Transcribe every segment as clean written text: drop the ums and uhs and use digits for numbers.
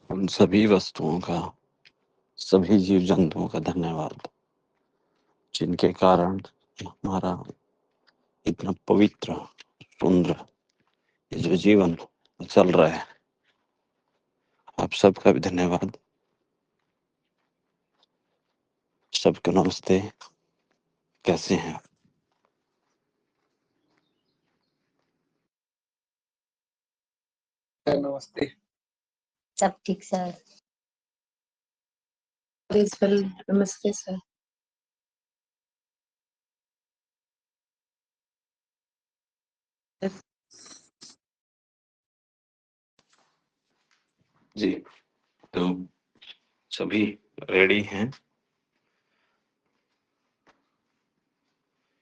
उन सभी वस्तुओं का, सभी जीव जंतुओं का धन्यवाद, जिनके कारण हमारा इतना पवित्र, सुंदर ये जो जीवन चल रहा है। आप सबका भी धन्यवाद। सबको नमस्ते। कैसे हैं आप? नमस्ते। सब ठीक सर। नमस्ते सर। जी, तो सभी रेडी हैं?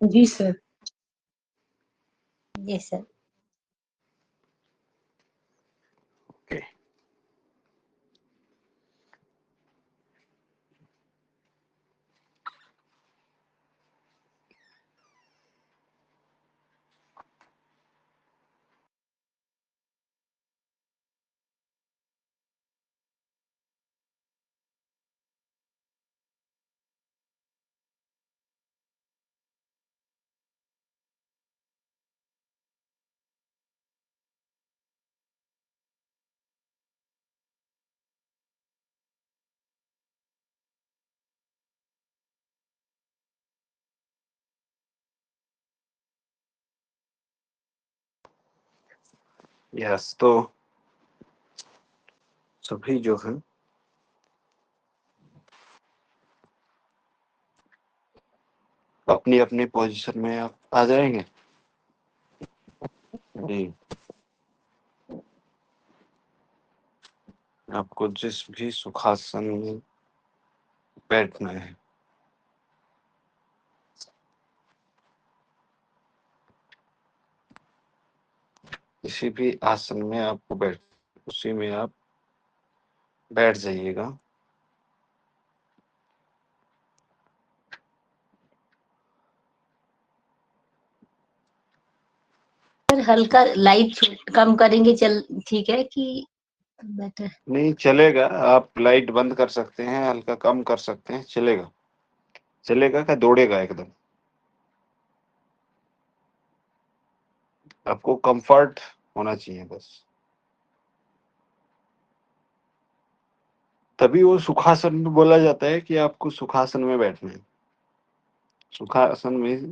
जी सर। जी सर। ओके। यस, तो सभी जो है अपनी अपनी पोजीशन में आप आ जाएंगे। जी, आपको जिस भी सुखासन में बैठना है, किसी भी आसन में आपको बैठ, उसी में आप बैठ जाइएगा। सर हल्का लाइट कम करेंगे, चल ठीक है कि बेटर? नहीं चलेगा, आप लाइट बंद कर सकते हैं, हल्का कम कर सकते हैं, चलेगा। चलेगा क्या दौड़ेगा एकदम? आपको कंफर्ट होना चाहिए बस, तभी वो सुखासन में बोला जाता है कि आपको सुखासन में बैठना है। सुखासन में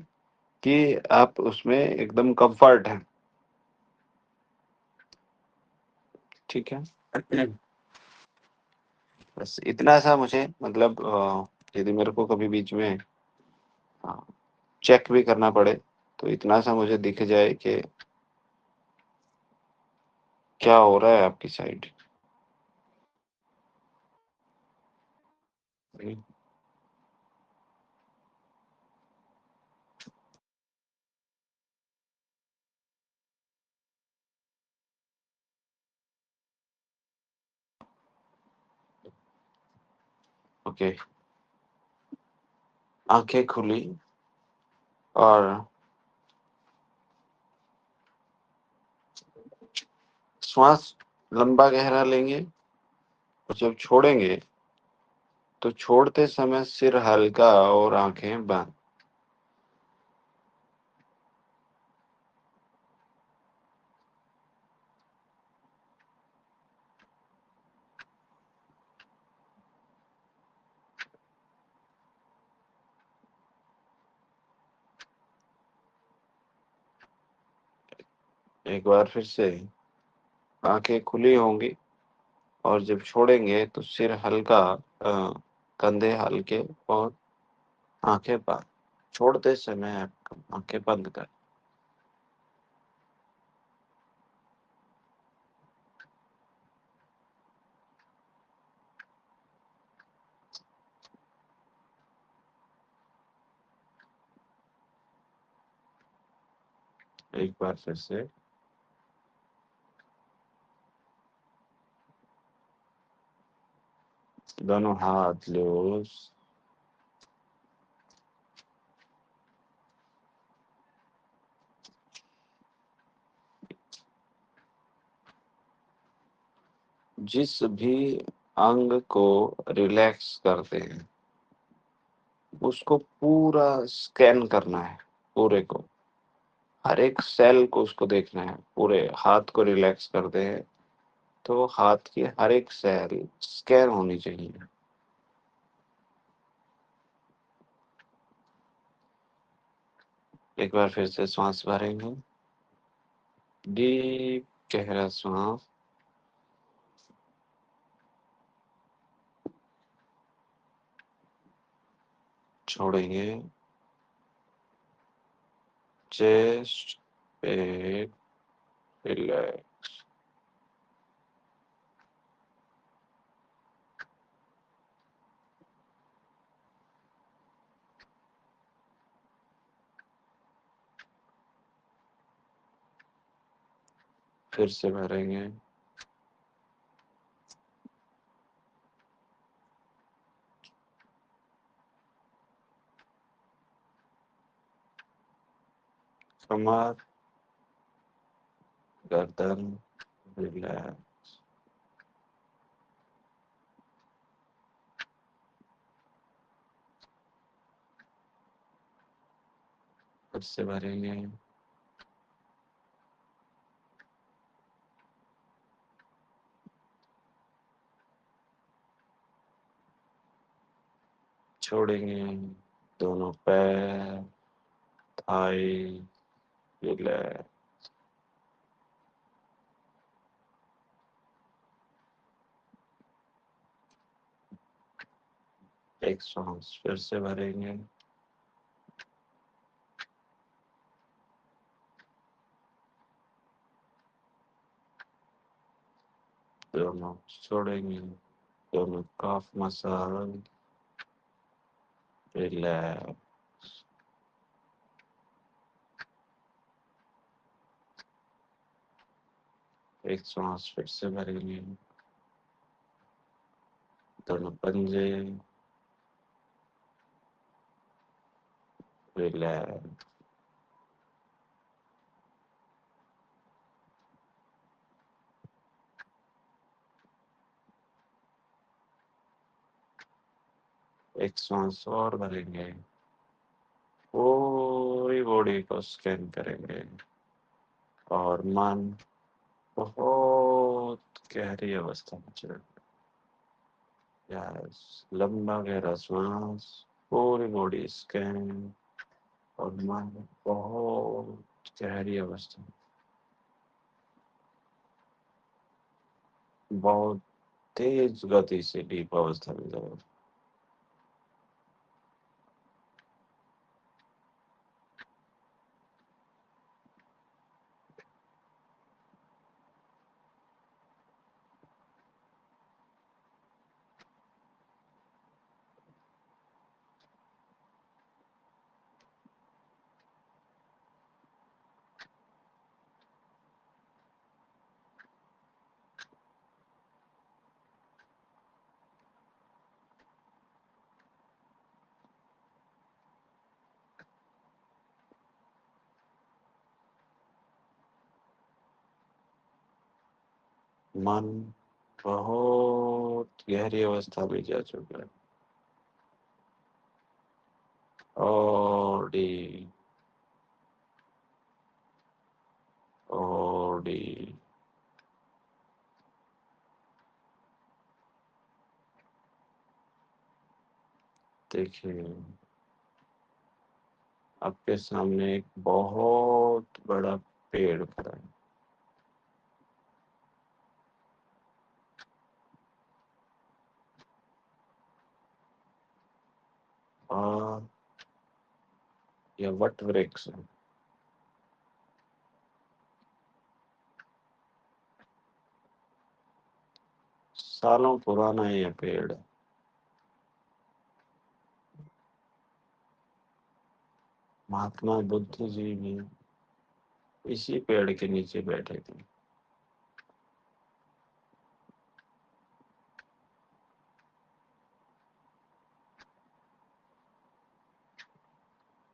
कि आप उसमें एकदम कंफर्ट है। ठीक है। बस इतना सा मुझे मतलब यदि मेरे को कभी बीच में चेक भी करना पड़े तो इतना सा मुझे दिख जाए कि क्या हो रहा है आपकी साइड। ओके, आंखें खुली और श्वास लंबा गहरा लेंगे और जब छोड़ेंगे तो छोड़ते समय सिर हल्का और आंखें बंद। एक बार फिर से आंखें खुली होंगी और जब छोड़ेंगे तो सिर हल्का, कंधे हल्के और आंखें बंद। छोड़ते समय आप आंखें बंद कर। एक बार फिर से दोनों हाथ लूज, जिस भी अंग को रिलैक्स करते हैं उसको पूरा स्कैन करना है, पूरे को, हर एक सेल को उसको देखना है। पूरे हाथ को रिलैक्स करते हैं तो हाथ की हर एक सेल स्कैन होनी चाहिए। एक बार फिर से श्वास भरेंगे, डीप गहरा श्वास, छोड़ेंगे। चेस्ट पे रिलैक्स, फिर से भरेंगे। कमर, गर्दन रिलैक्स, फिर से भरेंगे। छोड़ेंगे। दोनों पैर, थाई रिलैक्स। एक सांस फिर से भरेंगे। दोनों छोड़ेंगे। दोनों कफ मसल रिलैक्स। एक सांस फिर से भरेंगे। दोनों पंजे रिलैक्स। एक सांस और भरेंगे। पूरी बॉडी को स्कैन करेंगे और मन बहुत गहरी अवस्था में चले। यस, लंबा गहरा श्वास, पूरी बॉडी स्कैन और मन बहुत गहरी अवस्था में, बहुत तेज गति से डीप अवस्था में जाओ। मन बहुत गहरी अवस्था में जा चुका है। और डीप, और डीप। देखिए, आपके सामने एक बहुत बड़ा पेड़ खड़ा है। और यह वट वृक्ष है। सालों पुराना यह पेड़ है। महात्मा बुद्ध जी भी इसी पेड़ के नीचे बैठे थे।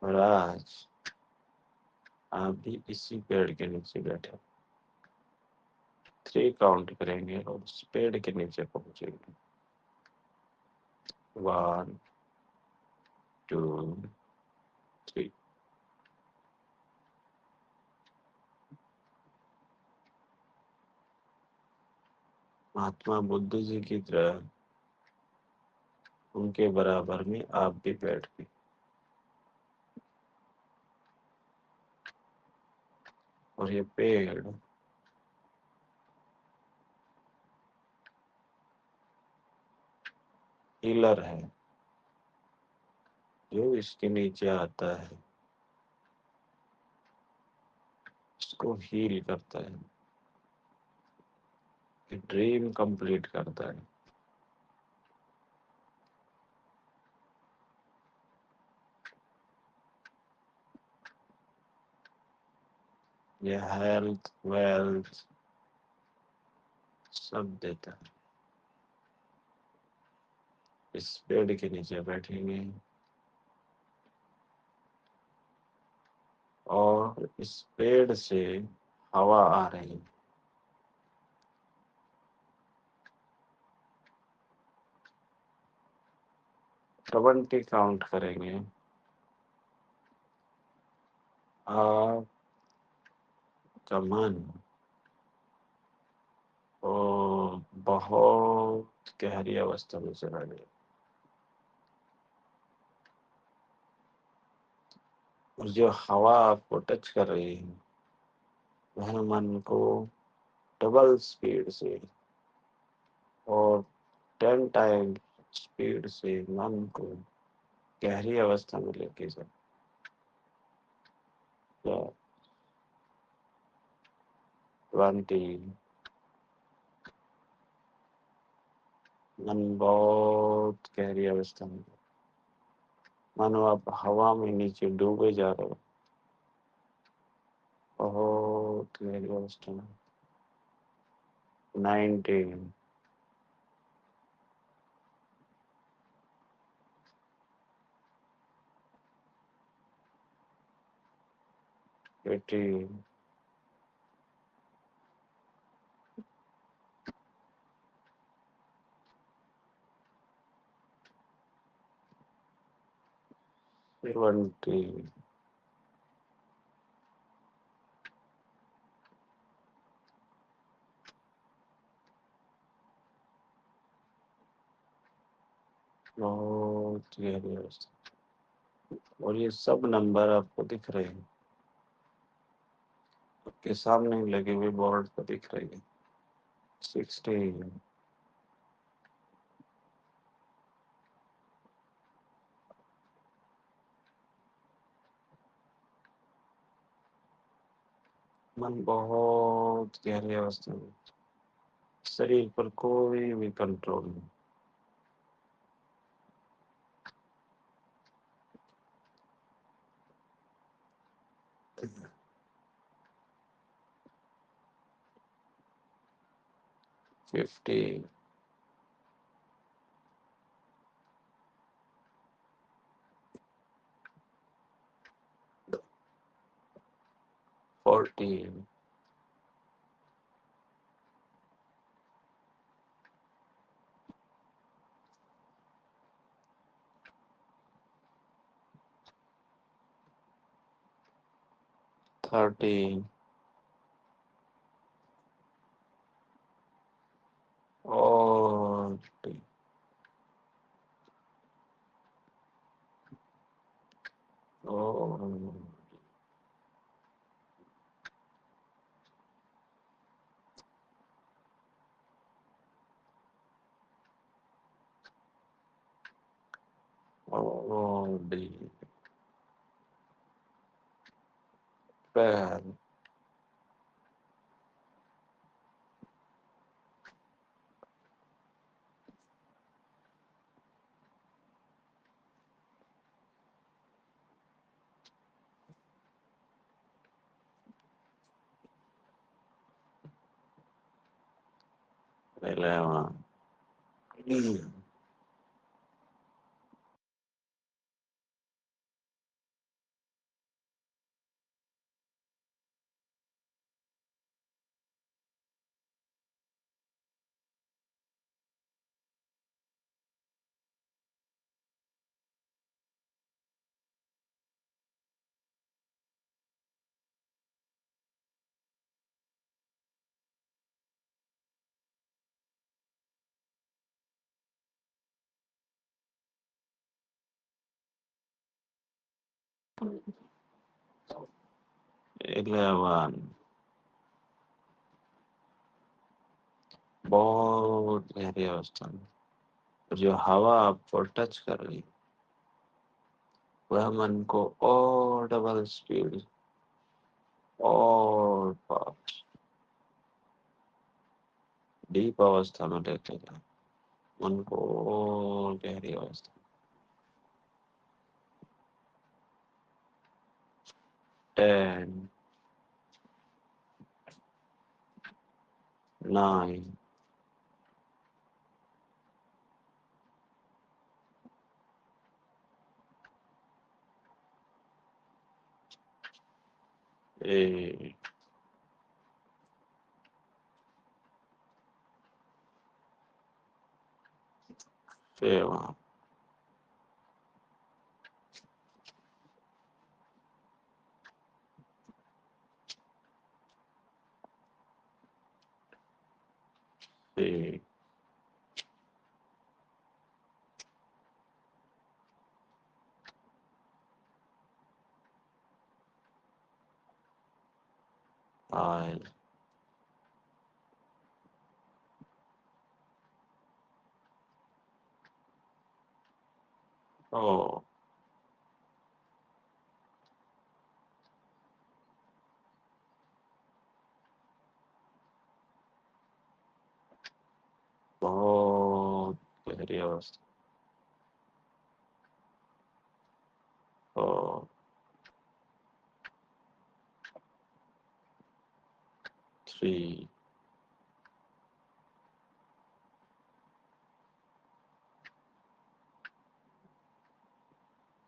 और आज आप भी इसी पेड़ के नीचे बैठे 3 काउंट करेंगे और स्पेड के नीचे पहुंचेंगे। 1 2 3। महात्मा बुद्ध जी की तरह उनके बराबर में आप भी बैठ गए और ये पेड़ हीलर है, जो इसके नीचे आता है इसको हील करता है, ड्रीम कंप्लीट करता है। ये हेल्थ वेल्थ सब देता है। इस पेड़ के नीचे बैठेंगे और इस पेड़ से हवा आ रही है। 20 काउंट करेंगे। आपका मन और बहुत गहरी अवस्था में चला गया और जो हवा आपको टच कर रही है वह मन को डबल स्पीड से और 10 टाइम स्पीड से मन को गहरी अवस्था में लेके जाए। 20। मन बहुत गहरी अवस्था में, मानो आप हवा में नीचे डूबे जा रहे हो, बहुत गहरी अवस्था में। 19। 18। 20। बहुत गहरी अवस्था और ये सब नंबर आपको दिख रहे हैं, आपके सामने लगे हुए बोर्ड पर दिख रहे हैं। 16। मन बहुत गहरी अवस्था में, शरीर पर कोई भी कंट्रोल नहीं। 15। 14। 13। और पैर पहले 11 बहुत गहरी अवस्था में जो हवा आपको टच कर रही वह मन को और डबल स्पीड और फास्ट डीप अवस्था में लेके जाए मन को और गहरी अवस्था 10 9 8 7 6 5 4 बहुत गहरी अवस्था 4 3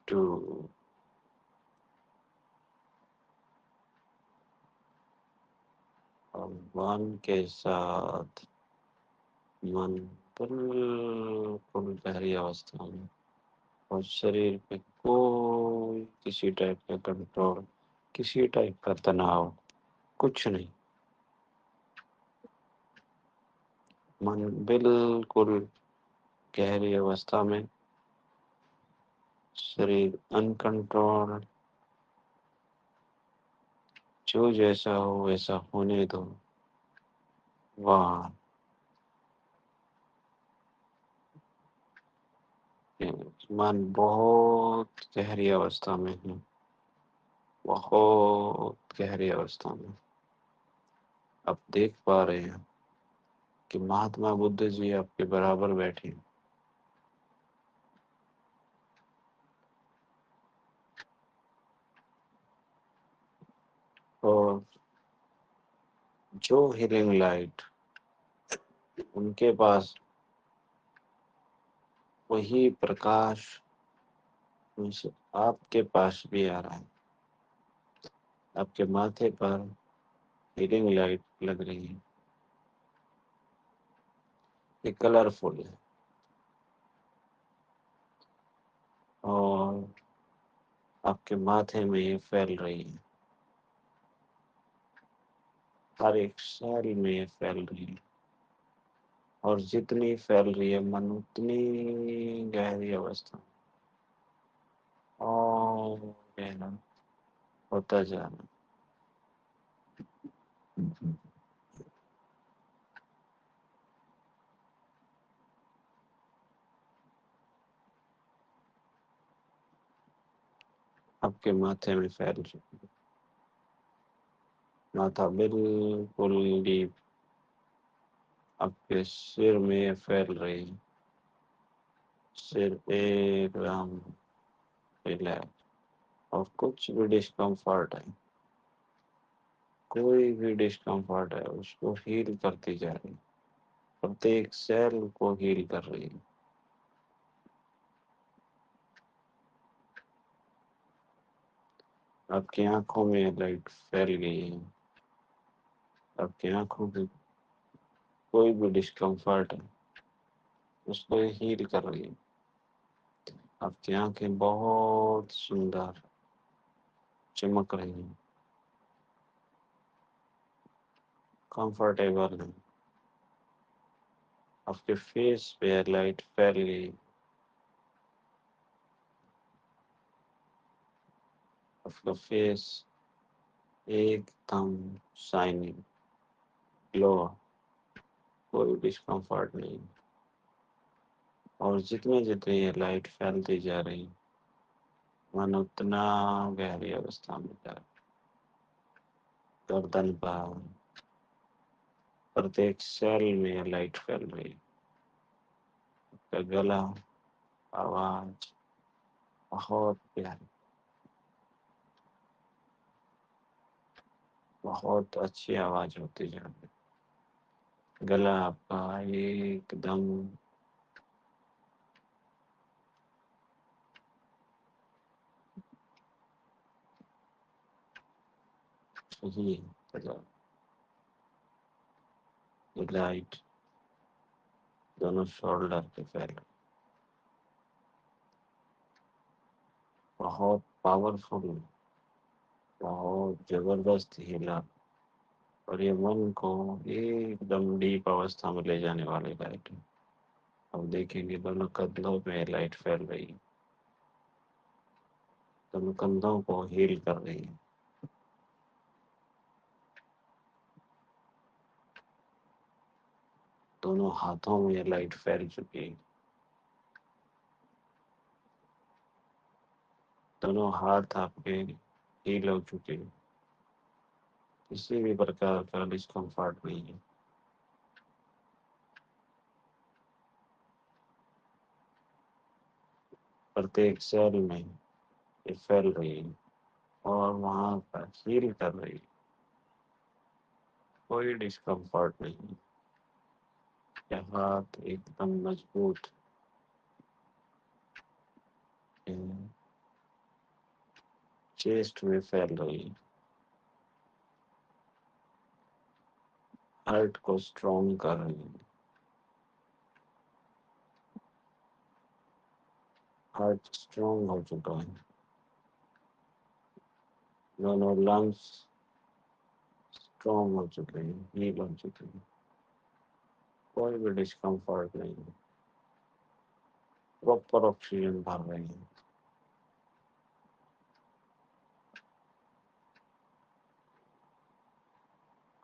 2 और 1 के साथ मन बिल्कुल गहरी अवस्था में और शरीर पे कोई किसी टाइप का कंट्रोल किसी टाइप का तनाव कुछ नहीं मन बिल्कुल गहरी अवस्था में शरीर अनकंट्रोल जो जैसा हो वैसा होने दो वाह मन बहुत गहरी अवस्था में है बहुत गहरी अवस्था में आप देख पा रहे हैं कि महात्मा बुद्ध जी आपके बराबर बैठे हैं और जो हीलिंग लाइट उनके पास वही प्रकाश उनसे आपके पास भी आ रहा है आपके माथे पर हीलिंग लाइट लग रही है ये कलरफुल है और आपके माथे में ये फैल रही है हर एक सेल में ये फैल रही है और जितनी फैल रही है मन उतनी गहरी अवस्था और गहरा होता जा रहा है आपके माथे में फैल रही है माथा बिल्कुल डीप आपके सिर में फैल रही है सिर एकदम रिलैक्स और कुछ भी डिस्कम्फर्ट है कोई भी डिस्कम्फर्ट है उसको हील करती जा रही है प्रत्येक सेल को हील कर रही है आपकी आंखों में लाइट फैल गई है आपकी आंखों में कोई भी डिस्कम्फर्ट है उसको हील कर रही है आपकी आंखें बहुत सुंदर चमक रही हैं कंफर्टेबल है आपके फेस पे लाइट फैल गई आपका फेस एकदम शाइनिंग, ग्लो, कोई डिस्कम्फर्ट नहीं। और जितने जितने ये लाइट फैलती जा रही, मन उतना गहरी अवस्था में जा रहा। गर्दन पर प्रत्येक सेल में ये लाइट फैल रही। आपका गला, आवाज बहुत प्यारी, बहुत अच्छी आवाज होती जा रही। गला आपका एकदम सही है। लाइट दोनों शोल्डर पे फैल, बहुत पावरफुल, बहुत जबरदस्त हिला। और ये मन को एकदम डीप अवस्था में ले जाने वाली लाइट है। अब देखेंगे दोनों कंधों में लाइट फैल रही है, दोनों कंधों को हील कर रही है। दोनों हाथों में ये लाइट फैल चुकी है। दोनों हाथ आपके हील हो चुके हैं। किसी भी प्रकार का डिस्कम्फर्ट नहीं है। प्रत्येक सेल में ये फैल रही है और वहां पर हील कर रही है। कोई डिस्कम्फर्ट नहीं है। ये हाथ एकदम मजबूत है, चेस्ट में फैल रही है। हार्ट को स्ट्रॉन्ग कर रही है। हार्ट स्ट्रॉन्ग हो चुका है। दोनों लंग्स स्ट्रॉन्ग हो चुके हैं, हील हो चुके हैं। कोई भी डिस्कम्फर्ट नहीं है। प्रॉपर ऑक्सीजन भर रहे हैं।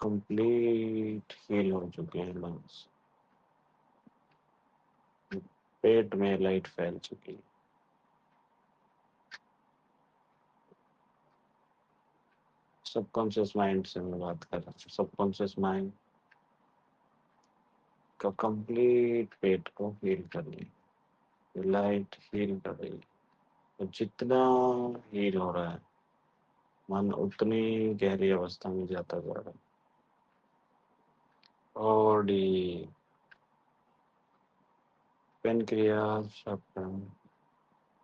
कंप्लीट हील हो चुके हैं लंग्स। पेट में लाइट फैल चुकी है। सबकॉन्शियस माइंड से मैं बात कर रहा हूँ। सबकॉन्शियस माइंड का कंप्लीट पेट को हील कर रही, लाइट हील कर रही है। तो जितना हील हो रहा है, मन उतनी गहरी अवस्था में जाता जा रहा है। और पेनक्रियास आपका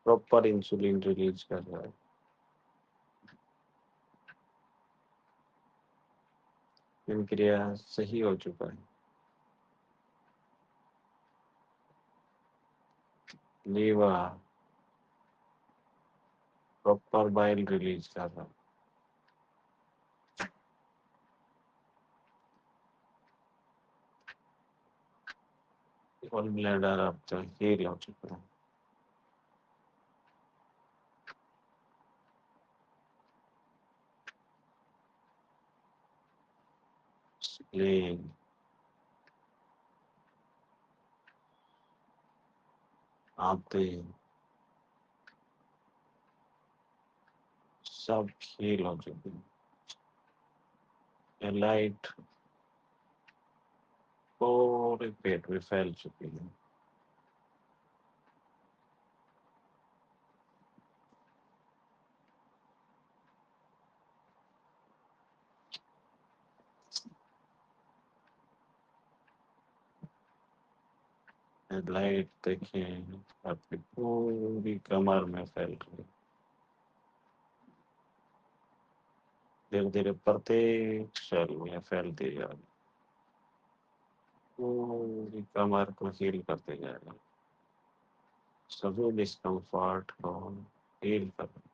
प्रॉपर इंसुलिन रिलीज कर रहा है। पेनक्रियास सही हो चुका है। लीवर प्रॉपर बाइल रिलीज कर रहा है। और ब्लैडर अब तक हील हो चुका है। स्प्लीन आते सब हील हो चुके हैं। ये लाइट पूरे पेट में फैल चुकी है। ये लाइट देखिए आपकी पूरी कमर में फैल रही है। धीरे धीरे प्रत्येक सेल में फैलती जा रही है। पूरी कमर को हील करते जा रही है। सभी डिस्कम्फर्ट को हील कर रही है।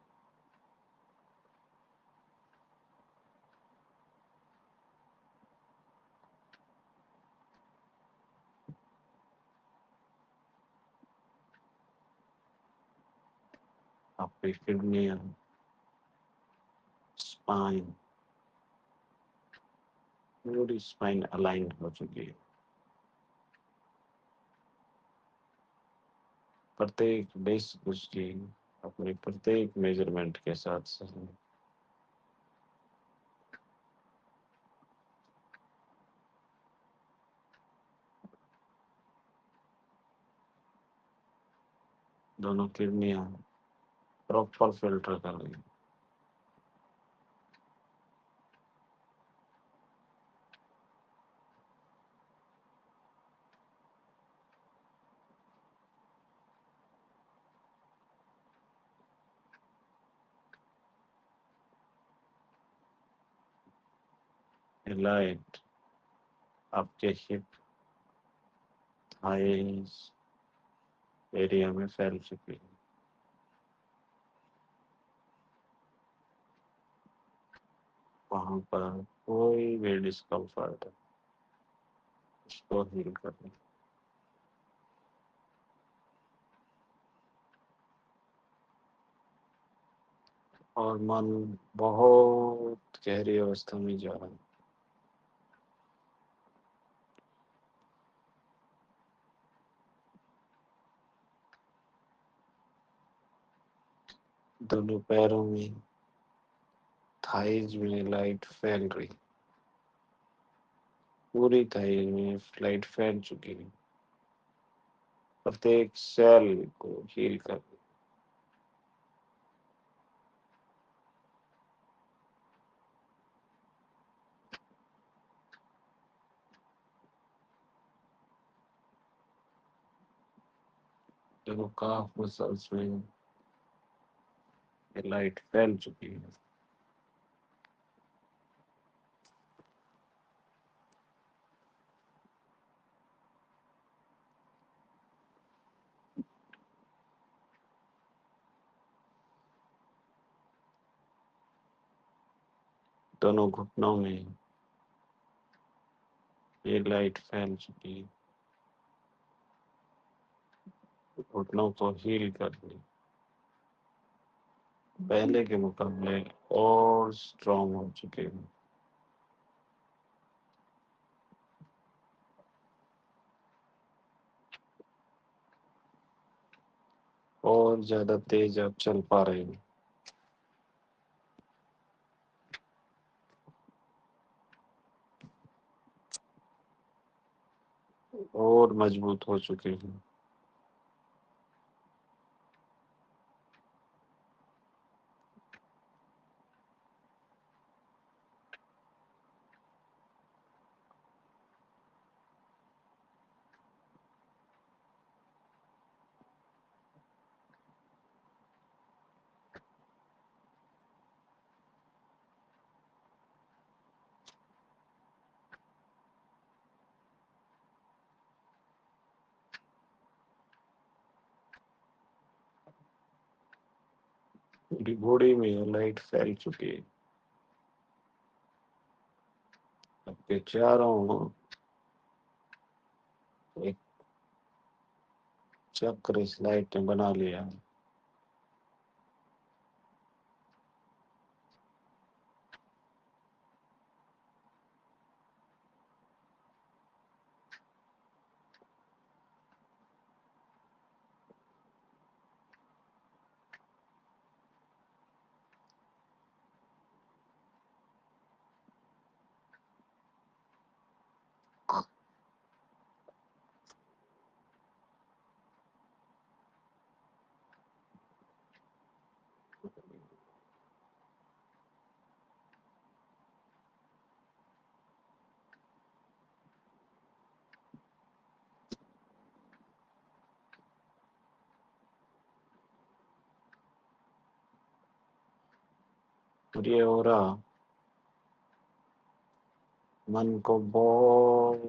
आपकी किडनियां स्पाइन, पूरी स्पाइन अलाइन हो चुकी है। प्रत्येक बेसिक उसकी अपने प्रत्येक मेजरमेंट के साथ सही। दोनों किडनियां प्रॉपर फिल्टर कर रही हैं। लाइट आपके हिप थाइस एरिया में फैल चुकी है। वहां पर कोई भी डिस्कम्फर्ट है उसको हील करना। और मन बहुत गहरी अवस्था में जा रहा है। दोनों पैरों में थाइज में लाइट फैल रही, पूरी थाइज में लाइट फैल चुकी है। प्रत्येक सेल को हील कर। देखो काफ मसल्स में लाइट फैल चुकी है। दोनों घुटनों में ये लाइट फैल चुकी है। घुटनों को हील कर दी, पहले के मुकाबले और स्ट्रॉन्ग हो चुके हैं। और ज्यादा तेज आप चल पा रहे हैं। और मजबूत हो चुके हैं। पूरी बॉडी में ये लाइट फैल चुकी है। आपके चारों एक चक्र इस लाइट ने बना लिया है। और ये हो रहा मन को बहुत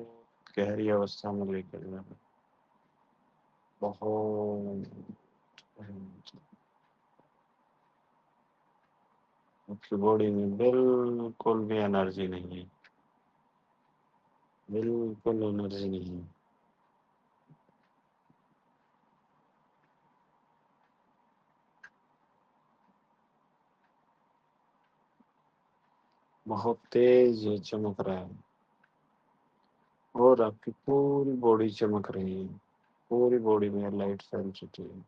गहरी अवस्था में लेकर जाना। बहुत आपकी बॉडी में बिल्कुल भी एनर्जी नहीं है, बिल्कुल एनर्जी नहीं है। बहुत तेज चमक रहा है और आपकी पूरी बॉडी चमक रही है, पूरी बॉडी में लाइट फैल चुकी है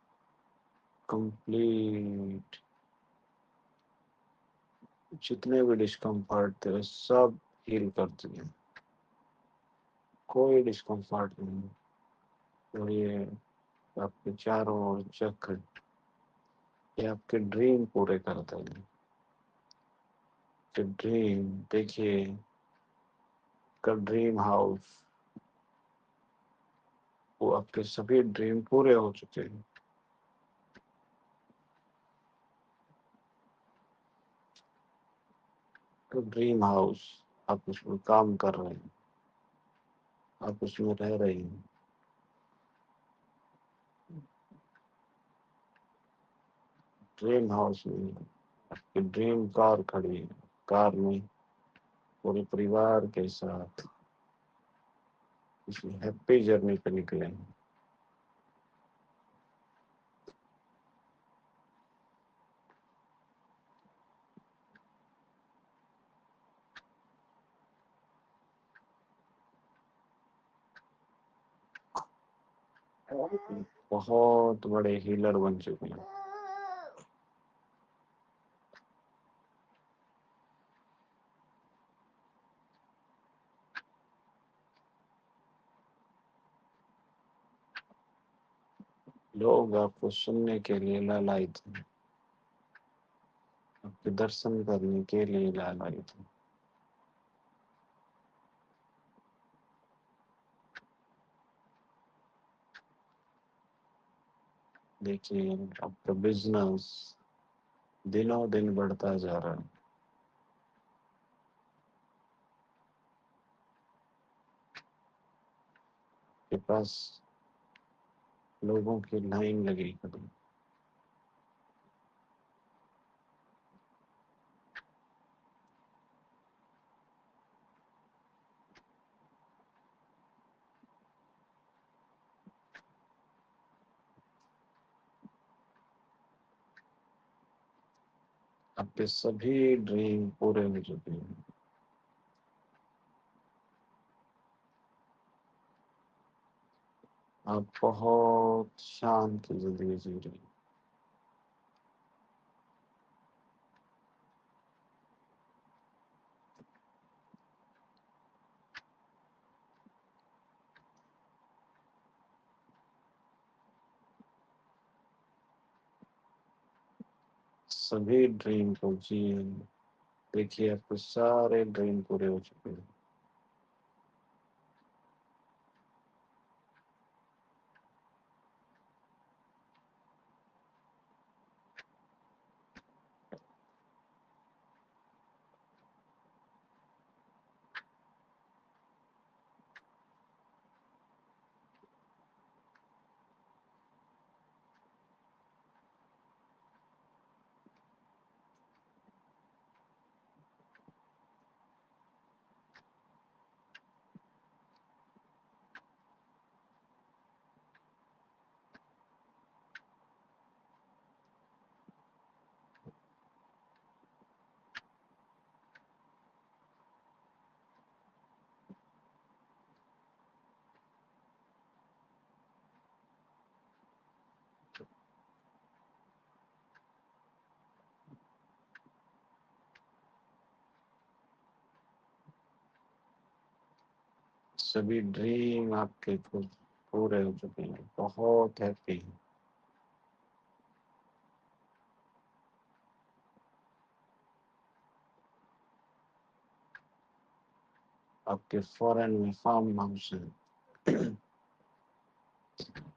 कंप्लीट। जितने भी डिस्कम्फर्ट थे सब हील कर दिए, कोई डिस्कम्फर्ट नहीं। और ये आपके चारों ओर चक्र, ये आपके ड्रीम पूरे करता है। कि ड्रीम देखिए, का ड्रीम हाउस, वो आपके सभी ड्रीम पूरे हो चुके हैं। तो ड्रीम हाउस, आप उसमें काम कर रहे हैं, आप उसमें रह रहे हैं। ड्रीम हाउस में आपकी ड्रीम कार खड़ी है, कार में पूरे परिवार के साथ इस हैप्पी जर्नी पे निकले हैं। बहुत बड़े हीलर बन चुके हैं। लोग आपको सुनने के लिए लालायित हैं, आपके दर्शन करने के लिए लालायित हैं। देखिए, आपका बिजनेस दिनों दिन बढ़ता जा रहा है। के पास लोगों की लाइन लगी खड़ी। आपके सभी ड्रीम पूरे हो चुके हैं। आप बहुत शांत जिंदगी जी रहे हैं। सभी ड्रीम को जिए। देखिए, आपके सारे ड्रीम पूरे हो चुके हैं। सभी ड्रीम आपके पूरे हो चुके हैं, बहुत हैप्पी हैं। आपके फॉरेन में फार्म हाउस है।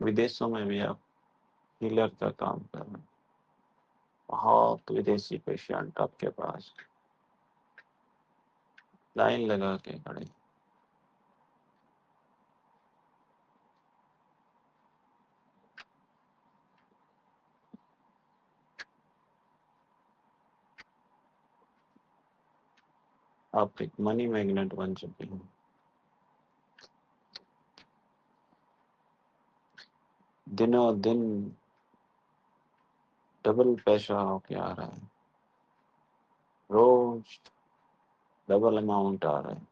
विदेशों में भी आप हीलर का काम कर रहे हैं। बहुत विदेशी पेशेंट आपके पास लाइन लगा के खड़े। आप एक मनी मैग्नेट बन चुके हैं। दिनों दिन डबल पैसा होके आ रहा है। रोज डबल अमाउंट आ रहा है।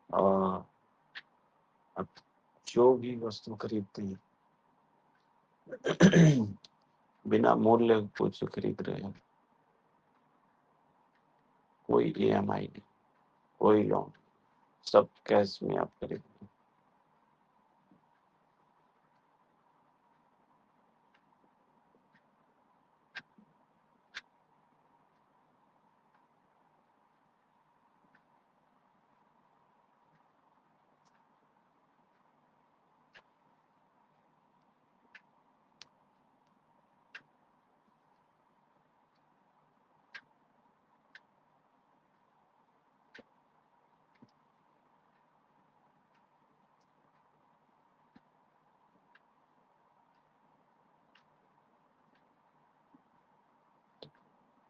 और अब जो भी वस्तु खरीदते हैं बिना मूल्य कुछ खरीद रहे हैं, कोई ईएमआई नहीं, कोई लोन, सब कैश में आप खरीद।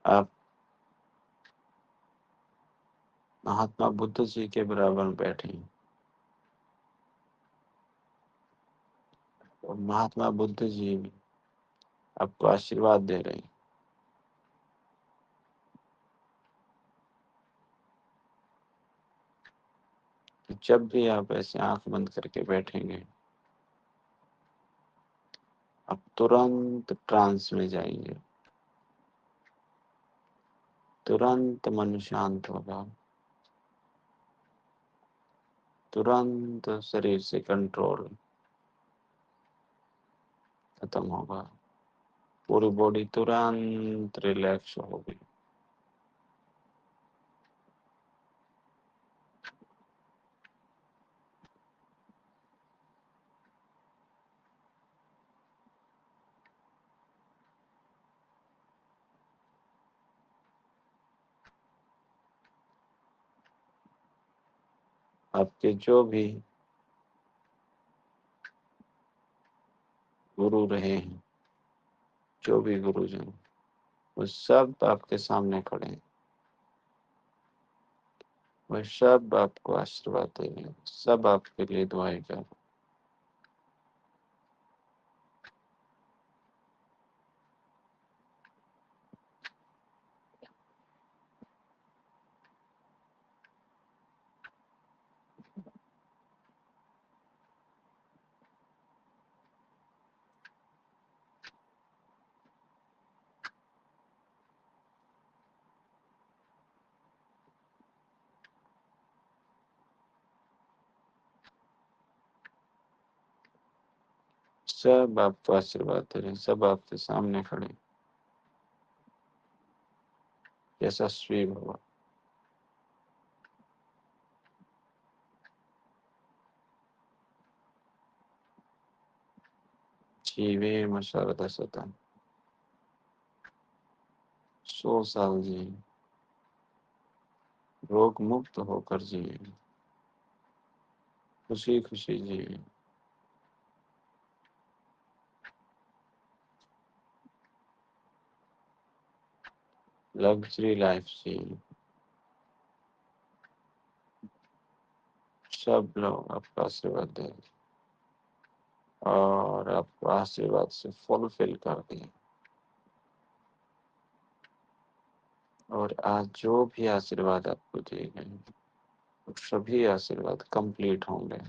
आप महात्मा बुद्ध जी के बराबर बैठे हैं और महात्मा बुद्ध जी आपको आशीर्वाद दे रहे हैं। कि जब भी आप ऐसे आंख बंद करके बैठेंगे, आप तुरंत ट्रांस में जाएंगे, तुरंत मन शांत होगा, तुरंत शरीर से कंट्रोल खत्म होगा, पूरी बॉडी तुरंत रिलैक्स होगी। आपके जो भी गुरु रहे हैं, जो भी गुरुजन, वो सब आपके सामने खड़े हैं, वो सब आपको आशीर्वाद देंगे, सब आपके लिए दुआएं कर। सब आपको आशीर्वाद दे रहे हैं, सब आपके सामने खड़े हैं। यशस्वी भव। जीवे शरद सतन। 100 साल जिए, रोग मुक्त होकर जिए, खुशी खुशी जिए, लग्जरी लाइफ जिए। सब लोग आपका आशीर्वाद दे रहे हैं और आपको आशीर्वाद से फुलफिल कर दिए। और आज जो भी आशीर्वाद आपको दिए गए, वो सभी आशीर्वाद कंप्लीट होंगे।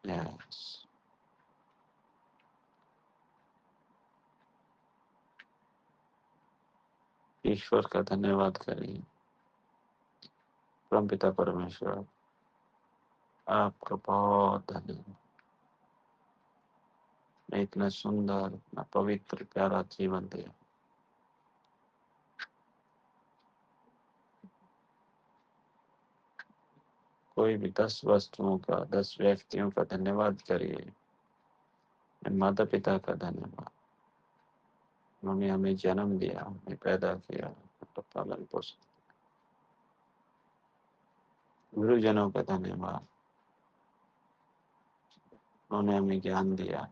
यस, ईश्वर का धन्यवाद करिए। परमपिता परमेश्वर, आपका बहुत धन्यवाद। मैं इतना सुंदर, इतना पवित्र, प्यारा जीवन दिया। कोई भी 10 वस्तुओं का, 10 व्यक्तियों का धन्यवाद करिए। माता पिता का धन्यवाद, उन्होंने हमें जन्म दिया, हमें पैदा किया, तो पालन पोषण। गुरुजनों का धन्यवाद, उन्होंने हमें ज्ञान दिया।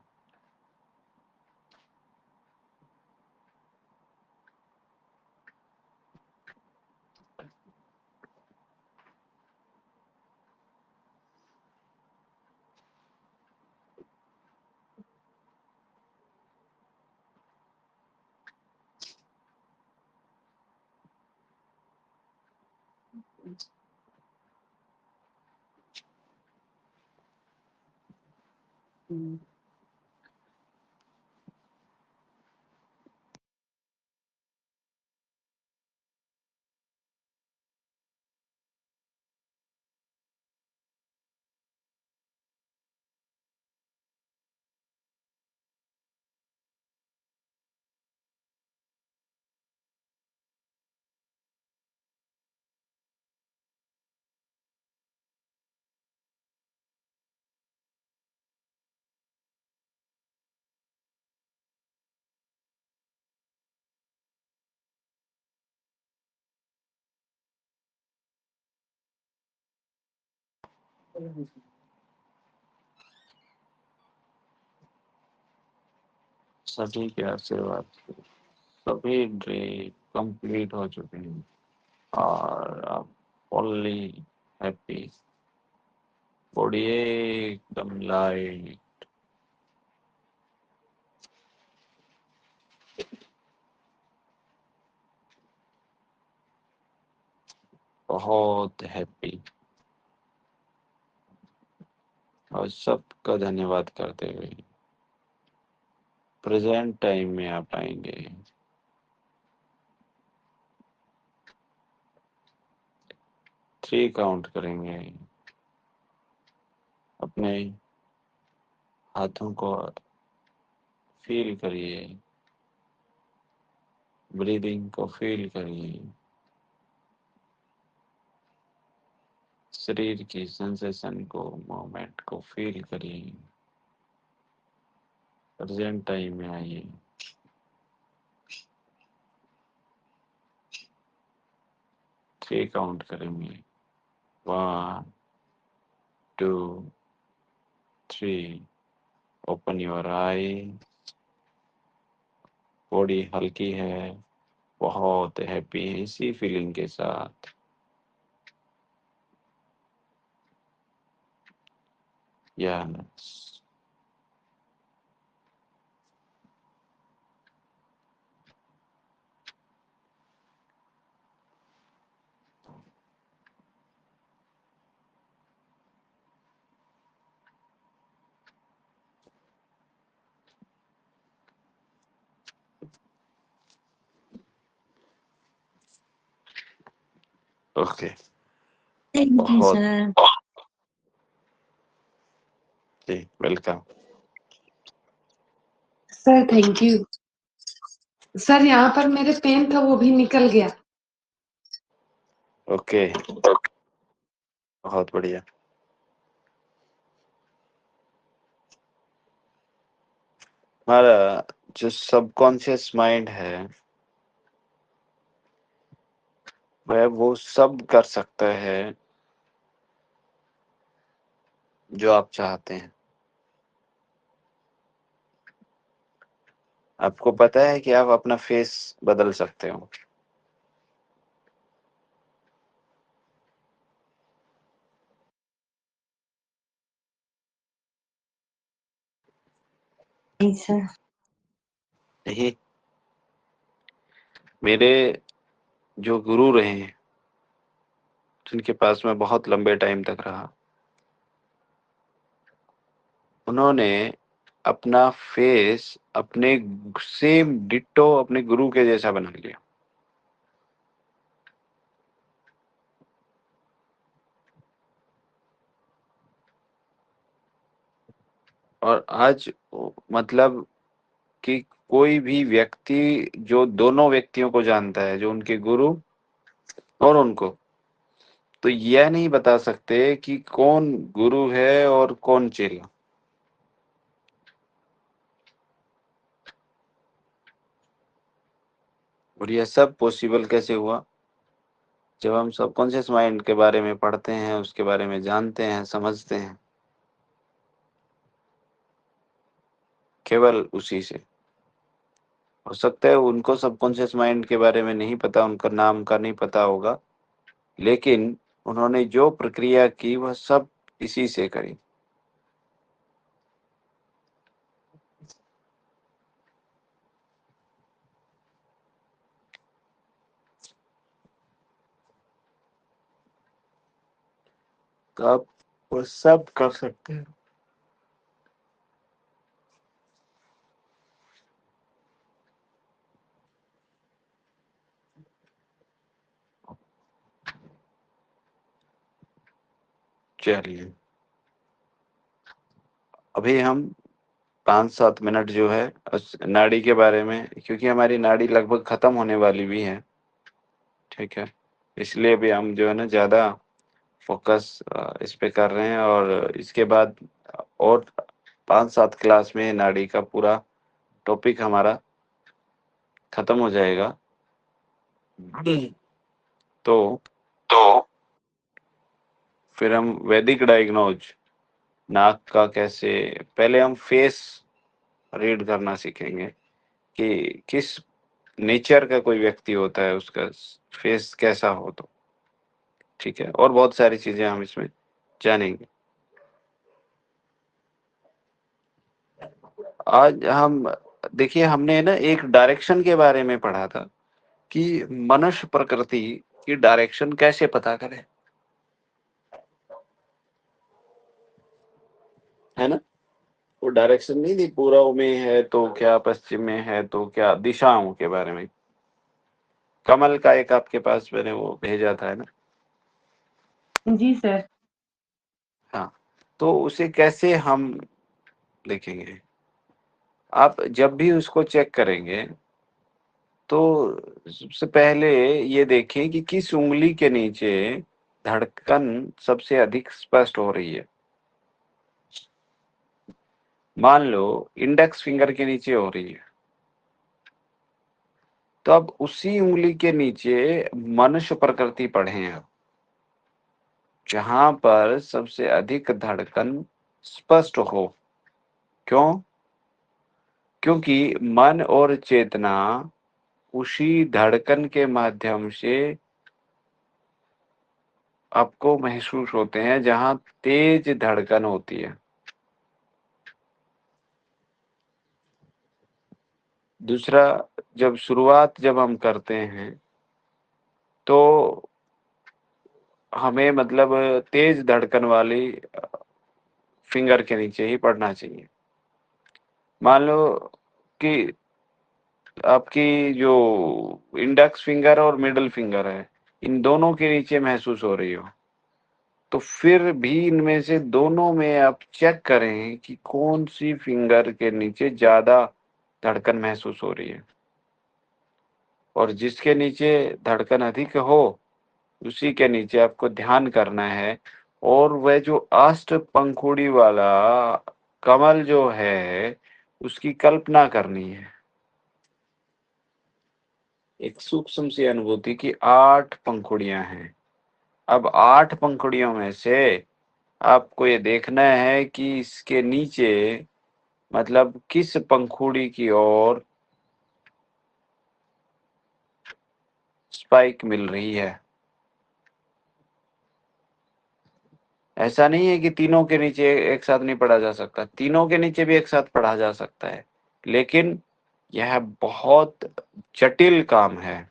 सभी के आशीर्वाद से सभी ड्रीम कंप्लीट हो चुके हैं और आप ओनली हैप्पी, बॉडी एकदम लाइट, बहुत हैप्पी और सबका धन्यवाद करते हुए प्रेजेंट टाइम में आप आएंगे। 3 काउंट करेंगे। अपने हाथों को फील करिए, ब्रीदिंग को फील करिए, शरीर की सेंसेशन को, मोमेंट को फील करिए। प्रेजेंट टाइम में आइए। 3 काउंट करेंगे। 1 2 3। Open your I. बॉडी हल्की है, बहुत हैप्पी है इसी फीलिंग के साथ। यस, ओके, थैंक यू बहुत सर। जी, welcome. Sir thank you. Sir यहाँ पर मेरे पेन था वो भी निकल गया। ओके, बहुत बढ़िया। हमारा जो सबकॉन्शियस माइंड है वह वो सब कर सकता है जो आप चाहते हैं। आपको पता है कि आप अपना फेस बदल सकते हो। नहीं सर। नहीं, मेरे जो गुरु रहे हैं, जिनके पास मैं बहुत लंबे टाइम तक रहा, उन्होंने अपना फेस अपने सेम डिट्टो अपने गुरु के जैसा बना लिया। और आज मतलब कि कोई भी व्यक्ति जो दोनों व्यक्तियों को जानता है, जो उनके गुरु और उनको, तो यह नहीं बता सकते कि कौन गुरु है और कौन चेला। और यह सब पॉसिबल कैसे हुआ? जब हम सबकॉन्शियस माइंड के बारे में पढ़ते हैं, उसके बारे में जानते हैं, समझते हैं, केवल उसी से। हो सकता है उनको सबकॉन्शियस माइंड के बारे में नहीं पता, उनका नाम का नहीं पता होगा, लेकिन उन्होंने जो प्रक्रिया की वह सब इसी से करी। तो आप वो सब कर सकते हैं। चलिए, अभी हम 5-7 मिनट जो है उस नाड़ी के बारे में, क्योंकि हमारी नाड़ी लगभग खत्म होने वाली भी है, ठीक है, इसलिए भी हम जो है ना ज़्यादा फोकस इस पे कर रहे हैं, और इसके बाद और 5-7 क्लास में नाड़ी का पूरा टॉपिक हमारा खत्म हो जाएगा। तो फिर हम वैदिक डायग्नोज, नाक का कैसे, पहले हम फेस रीड करना सीखेंगे कि किस नेचर का कोई व्यक्ति होता है, उसका फेस कैसा हो, तो ठीक है, और बहुत सारी चीजें हम इसमें जानेंगे। आज हम देखिए, हमने ना एक डायरेक्शन के बारे में पढ़ा था कि मनुष्य प्रकृति की डायरेक्शन कैसे पता करें, है ना। वो डायरेक्शन नहीं थी, पूर्व में है तो क्या, पश्चिम में है तो क्या, दिशाओं के बारे में। कमल का एक आपके पास मैंने वो भेजा था, है ना। जी सर। हाँ, तो उसे कैसे हम देखेंगे, आप जब भी उसको चेक करेंगे तो सबसे पहले ये देखें कि किस उंगली के नीचे धड़कन सबसे अधिक स्पष्ट हो रही है। मान लो इंडेक्स फिंगर के नीचे हो रही है, तो अब उसी उंगली के नीचे मनुष्य प्रकृति पढ़ें आप, जहां पर सबसे अधिक धड़कन स्पष्ट हो। क्यों? क्योंकि मन और चेतना उसी धड़कन के माध्यम से आपको महसूस होते हैं जहां तेज धड़कन होती है। दूसरा, जब हम करते हैं तो हमें मतलब तेज धड़कन वाली फिंगर के नीचे ही पढ़ना चाहिए। मान लो कि आपकी जो इंडेक्स फिंगर और मिडिल फिंगर है, इन दोनों के नीचे महसूस हो रही हो, तो फिर भी इनमें से दोनों में आप चेक करें कि कौन सी फिंगर के नीचे ज़्यादा धड़कन महसूस हो रही है, और जिसके नीचे धड़कन अधिक हो उसी के नीचे आपको ध्यान करना है, और वह जो अष्ट पंखुड़ी वाला कमल जो है उसकी कल्पना करनी है। एक सूक्ष्म सी अनुभूति की 8 पंखुड़ियां हैं। अब 8 पंखुड़ियों में से आपको ये देखना है कि इसके नीचे मतलब किस पंखुड़ी की ओर स्पाइक मिल रही है। ऐसा नहीं है कि तीनों के नीचे एक साथ नहीं पढ़ा जा सकता, तीनों के नीचे भी एक साथ पढ़ा जा सकता है, लेकिन यह बहुत जटिल काम है।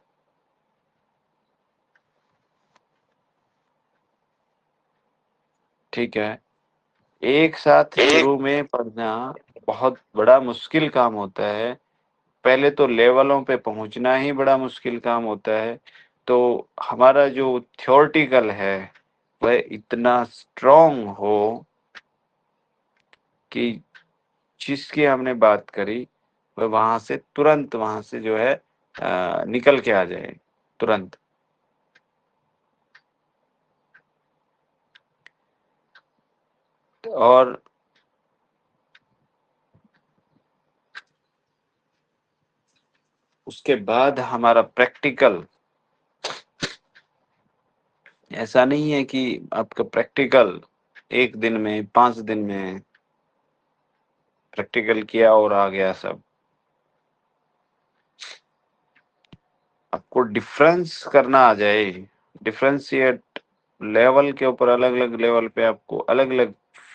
ठीक है, एक साथ शुरू में पढ़ना बहुत बड़ा मुश्किल काम होता है। पहले तो लेवलों पे पहुंचना ही बड़ा मुश्किल काम होता है। तो हमारा जो थ्योरेटिकल है वह इतना स्ट्रांग हो कि जिसकी हमने बात करी वह वहां से तुरंत वहां से जो है निकल के आ जाए तुरंत। और उसके बाद हमारा प्रैक्टिकल, ऐसा नहीं है कि आपका प्रैक्टिकल 1 दिन में 5 दिन में प्रैक्टिकल किया और आ गया सब। आपको डिफरेंस करना आ जाए, डिफरेंशिएट लेवल के ऊपर, अलग अलग लेवल पे आपको अलग अलग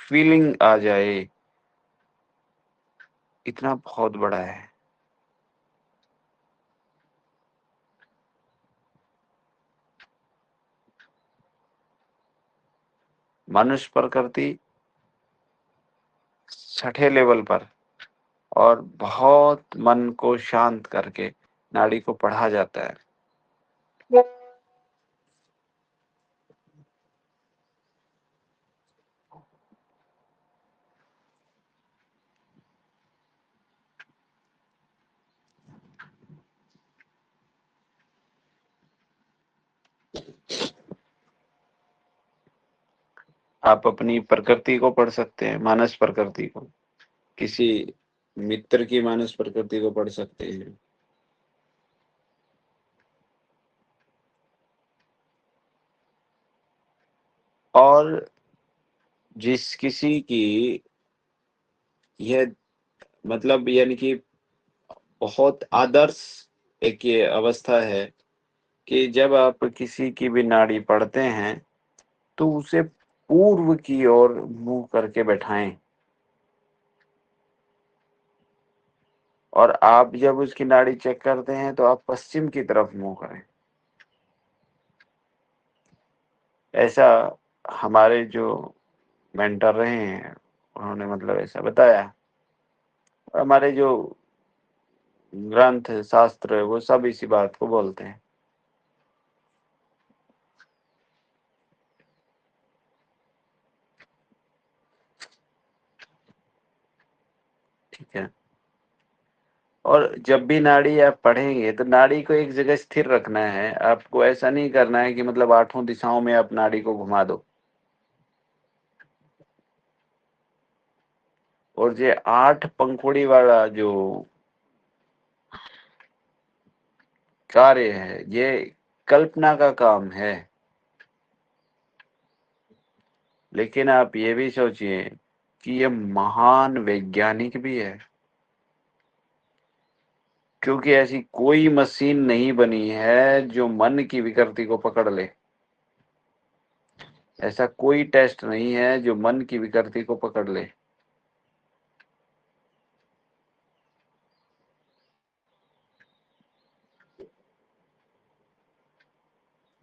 फीलिंग आ जाए, इतना बहुत बड़ा है। मनुष्य प्रकृति 6ठे लेवल पर, और बहुत मन को शांत करके नाड़ी को पढ़ा जाता है। आप अपनी प्रकृति को पढ़ सकते हैं, मानस प्रकृति को, किसी मित्र की मानस प्रकृति को पढ़ सकते हैं। और जिस किसी की यह मतलब यानी कि बहुत आदर्श एक ये अवस्था है कि जब आप किसी की भी नाड़ी पढ़ते हैं तो उसे पूर्व की ओर मुंह करके बैठाएं, और आप जब उसकी नाड़ी चेक करते हैं तो आप पश्चिम की तरफ मुंह करें। ऐसा हमारे जो मेंटर रहे हैं उन्होंने मतलब ऐसा बताया। और हमारे जो ग्रंथ शास्त्र है वो सब इसी बात को बोलते हैं। ठीक है। और जब भी नाड़ी आप पढ़ेंगे तो नाड़ी को एक जगह स्थिर रखना है। आपको ऐसा नहीं करना है कि मतलब आठों दिशाओं में आप नाड़ी को घुमा दो। और ये 8 पंखुड़ी वाला जो कार्य है ये कल्पना का काम है, लेकिन आप ये भी सोचिए कि ये महान वैज्ञानिक भी है, क्योंकि ऐसी कोई मशीन नहीं बनी है जो मन की विकृति को पकड़ ले। ऐसा कोई टेस्ट नहीं है जो मन की विकृति को पकड़ ले।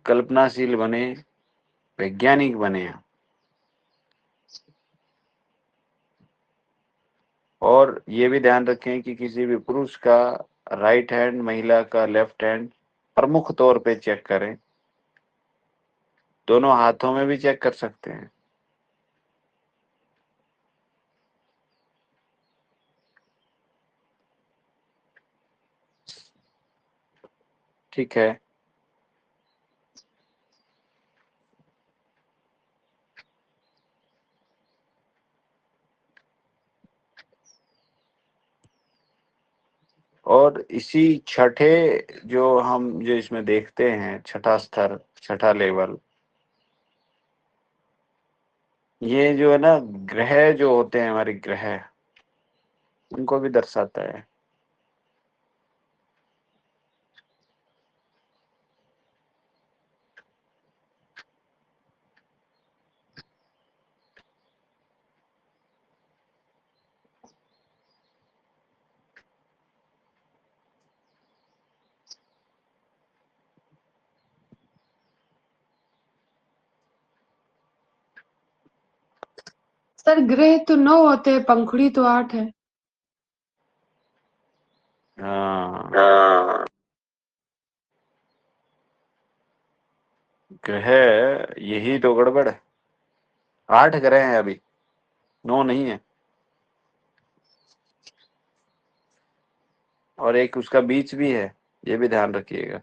कल्पनाशील बने, वैज्ञानिक बने। और ये भी ध्यान रखें कि किसी भी पुरुष का राइट हैंड, महिला का लेफ्ट हैंड प्रमुख तौर पे चेक करें। दोनों हाथों में भी चेक कर सकते हैं। ठीक है। और इसी छठे जो हम जो इसमें देखते हैं, छठा स्तर, छठा लेवल, ये जो है ना ग्रह जो होते हैं हमारे ग्रह, उनको भी दर्शाता है। सर ग्रह तो 9 होते हैं, पंखुड़ी तो 8 है। हाँ, ग्रह यही तो गड़बड़ है। 8 ग्रह हैं अभी, 9 नहीं है। और एक उसका बीच भी है, ये भी ध्यान रखिएगा।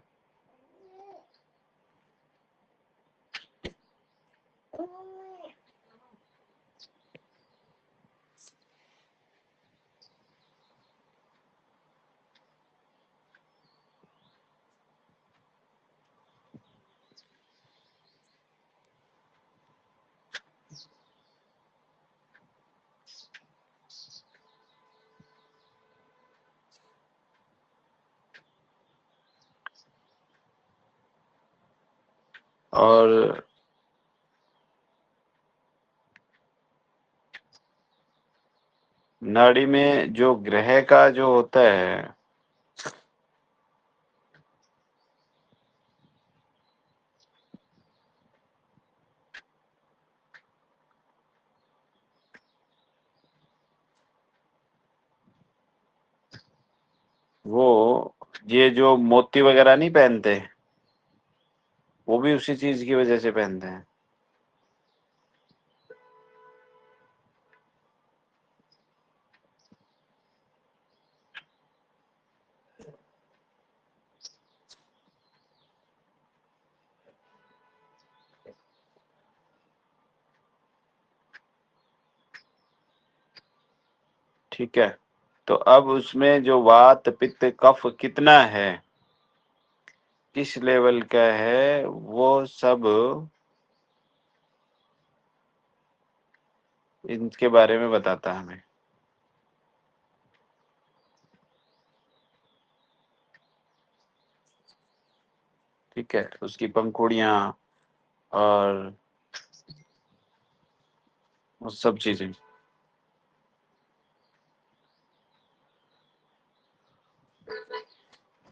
और नाड़ी में जो ग्रह का जो होता है, वो ये जो मोती वगैरह नहीं पहनते, वो भी उसी चीज की वजह से पहनते हैं। ठीक है, तो अब उसमें जो वात पित्त कफ कितना है, किस लेवल का है, वो सब इनके बारे में बताता है हमें। ठीक है, उसकी पंखुड़ियां और वो सब चीजें।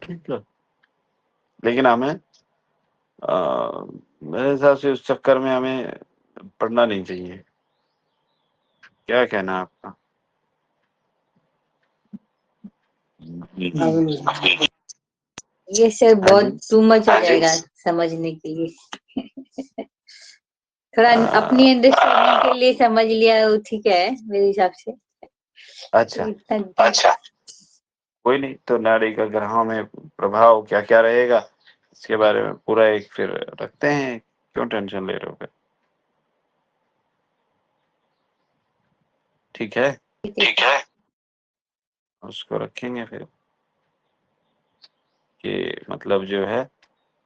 ठीक है, लेकिन हमें मेरे हिसाब से उस चक्कर में हमें पढ़ना नहीं चाहिए। क्या कहना है आपका? ये सब हाँ बहुत जी। टू मच हो जाएगा समझने के लिए। थोड़ा अपनी अंडरस्टैंडिंग के लिए समझ लिया वो ठीक है मेरे हिसाब से। अच्छा, कोई नहीं, तो नाड़ी का ग्रहों में प्रभाव क्या क्या रहेगा इसके बारे में पूरा एक फिर रखते हैं, क्यों टेंशन ले रहे हो फिर? ठीक है, उसको रखेंगे फिर कि मतलब जो है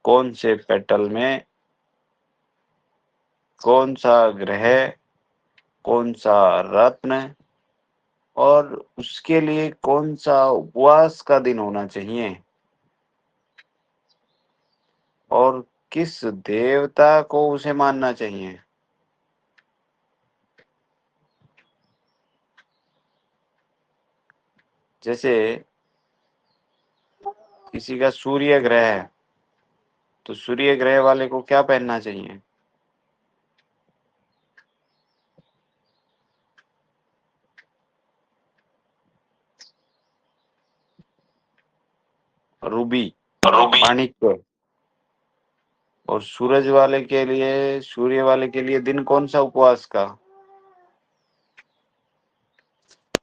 कौन से पेटल में कौन सा ग्रह, कौन सा रत्न, और उसके लिए कौन सा उपवास का दिन होना चाहिए, और किस देवता को उसे मानना चाहिए। जैसे किसी का सूर्य ग्रह है, तो सूर्य ग्रह वाले को क्या पहनना चाहिए? रूबी, माणिक्य। और सूरज वाले के लिए, सूर्य वाले के लिए दिन कौन सा उपवास का?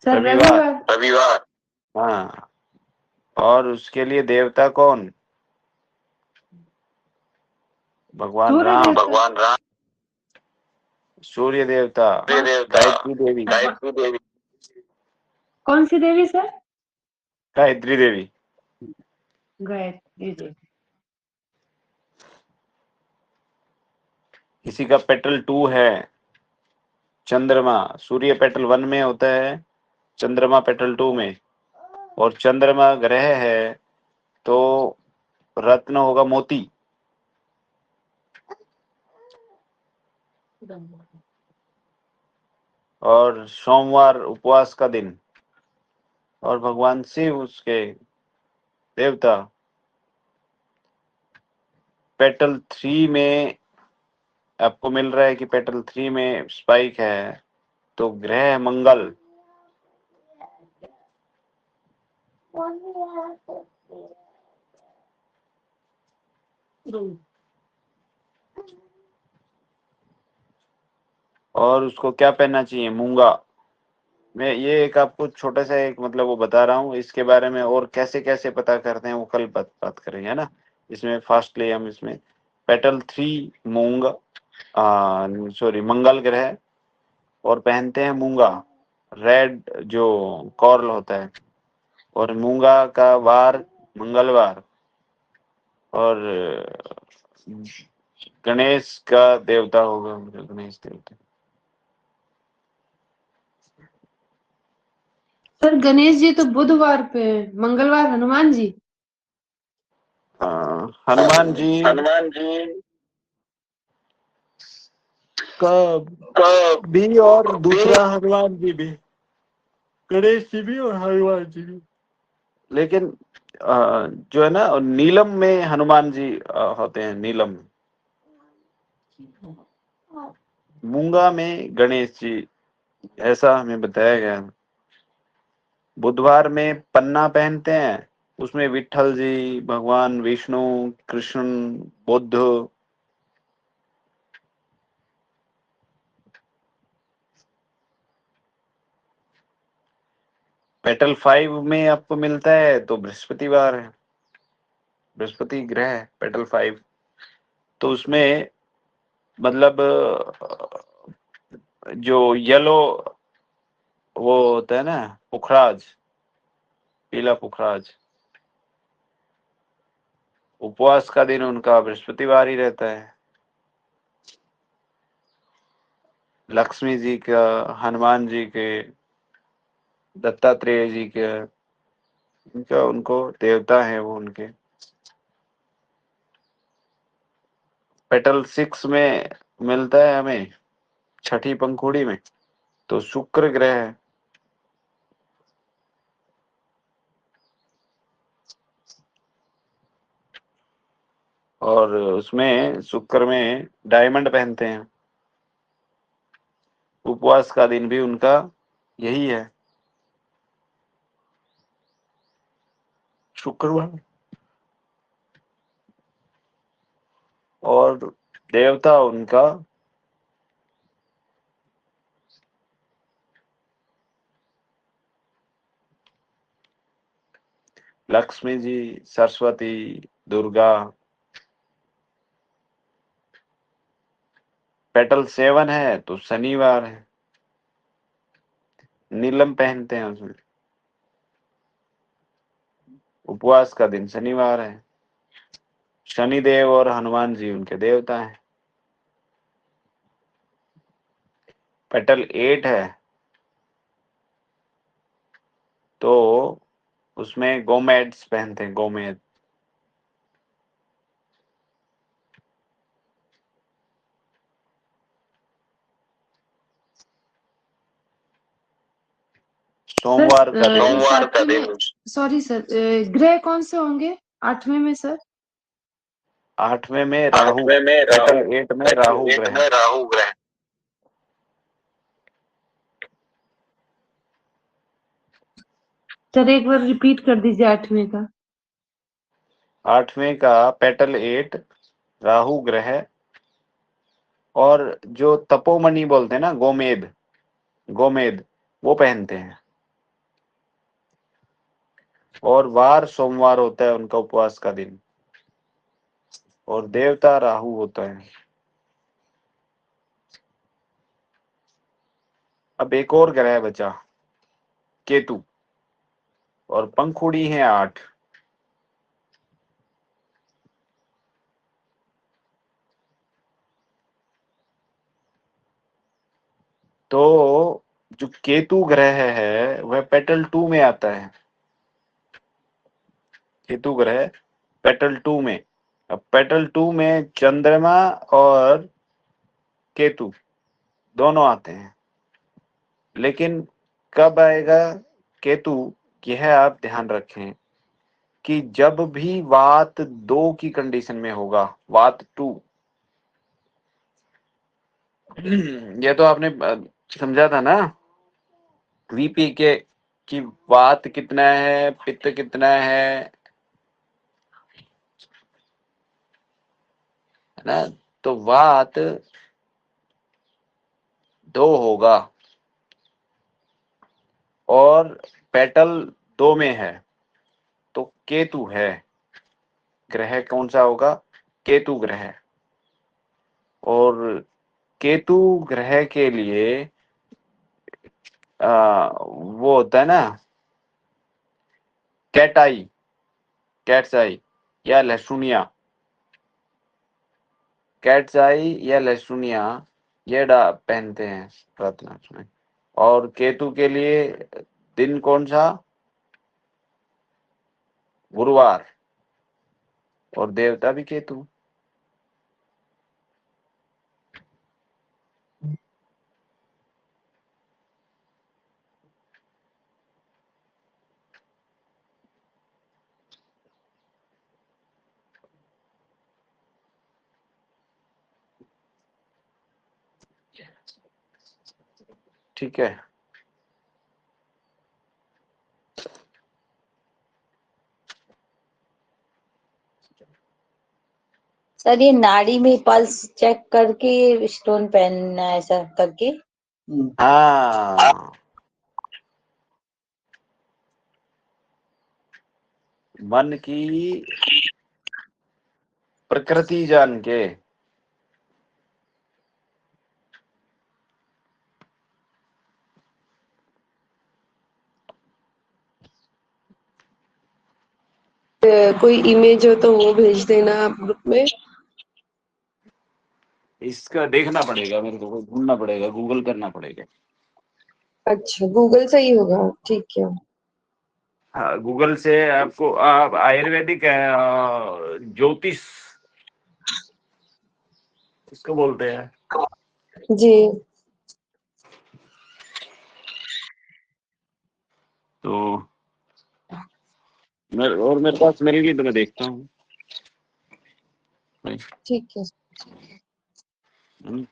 सर रविवार। हाँ, और उसके लिए देवता कौन? भगवान सूर्य राम। देवता। सूर्य देवता, गायत्री देवी। कौन सी देवी सर? गायत्री देवी। गायत्री देवी। किसी का पेटल 2 है, चंद्रमा। सूर्य पेटल 1 में होता है, चंद्रमा पेटल 2 में, और चंद्रमा ग्रह है तो रत्न होगा मोती। और सोमवार उपवास का दिन, और भगवान शिव उसके देवता। पेटल 3 में आपको मिल रहा है कि पेटल 3 में स्पाइक है, तो ग्रह मंगल। और उसको क्या पहनना चाहिए? मूंगा। मैं ये एक आपको छोटा सा एक मतलब वो बता रहा हूँ, इसके बारे में और कैसे कैसे पता करते हैं वो कल बात करेंगे, है ना। इसमें फास्टली हम इसमें पेटल 3 मूंग, सॉरी मंगल ग्रह, और पहनते हैं मूंगा, रेड जो कॉर्ल होता है, और मूंगा का वार मंगलवार, और गणेश का देवता होगा, गणेश देवता। सर गणेश जी तो बुधवार पे है, मंगलवार हनुमान जी। हनुमान जी का भी, और दूसरा हनुमान जी भी, गणेश जी भी और हनुमान जी भी। लेकिन जो है ना नीलम में हनुमान जी होते हैं, नीलम। मूंगा में गणेश जी, ऐसा हमें बताया गया। बुधवार में पन्ना पहनते हैं, उसमें विठल जी, भगवान विष्णु, कृष्ण, बुद्ध। पेटल 5 में आपको मिलता है तो बृहस्पतिवार है, बृहस्पति ग्रह है पेटल 5। तो उसमें मतलब जो येलो वो होता है ना पुखराज, पीला पुखराज। उपवास का दिन उनका बृहस्पतिवार ही रहता है। लक्ष्मी जी का, हनुमान जी के, दत्तात्रेय जी के, उनका उनको देवता है वो उनके। पेटल 6 में मिलता है हमें, छठी पंखुड़ी में, तो शुक्र ग्रह है। और उसमें शुक्र में डायमंड पहनते हैं। उपवास का दिन भी उनका यही है, शुक्रवार। और देवता उनका लक्ष्मी जी, सरस्वती, दुर्गा। पेटल 7 है तो शनिवार है, नीलम पहनते हैं उसमें। उपवास का दिन शनिवार है। शनिदेव और हनुमान जी उनके देवता हैं। पेटल 8 है तो उसमें गोमेड्स पहनते हैं, गोमेद। सोमवार का दिन, सॉरी सर, ग्रह कौन से होंगे 8वें में सर? 8वें में राहु, पेटल 8 में राहु ग्रह। सर एक बार रिपीट कर दीजिए 8वें का। 8वें का पेटल 8 राहु ग्रह। और जो तपोमणि बोलते हैं ना, गोमेद, गोमेद वो पहनते हैं। और वार सोमवार होता है उनका उपवास का दिन। और देवता राहु होता है। अब एक और ग्रह बचा, केतु। और पंखुड़ी है 8। तो जो केतु ग्रह है वह पेटल 2 में आता है। केतु ग्रह पेटल 2 में। अब पेटल 2 में चंद्रमा और केतु दोनों आते हैं। लेकिन कब आएगा केतु, यह आप ध्यान रखें कि जब भी वात 2 की कंडीशन में होगा, वात 2। ये तो आपने समझा था ना, वीपी के कि वात कितना है, पित्त कितना है ना। तो वात 2 होगा और पेटल 2 में है तो केतु है। ग्रह कौन सा होगा? केतु ग्रह। और केतु ग्रह के लिए वो होता है ना, कैटाई, कैट्स आई या लहसुनिया। कैट्स आई या लहसुनिया ये पहनते हैं प्रार्थना में। और केतु के लिए दिन कौन सा? गुरुवार। और देवता भी केतु। ठीक है। सर ये नाड़ी में पल्स चेक करके स्टोन पहनना है, ऐसा करके? हाँ, मन की प्रकृति जान के कोई इमेज हो तो वो भेज देना आप ग्रुप में। इसका देखना पड़ेगा, मेरे को ढूंढना पड़ेगा, गूगल करना पड़ेगा। अच्छा, गूगल से ही होगा, ठीक है। हाँ, गूगल से आपको आप आयुर्वेदिक ज्योतिष इसको बोलते हैं। जी। तो और मेरे पास मिलेगी तो मैं देखता हूँ। ठीक है। हम्म।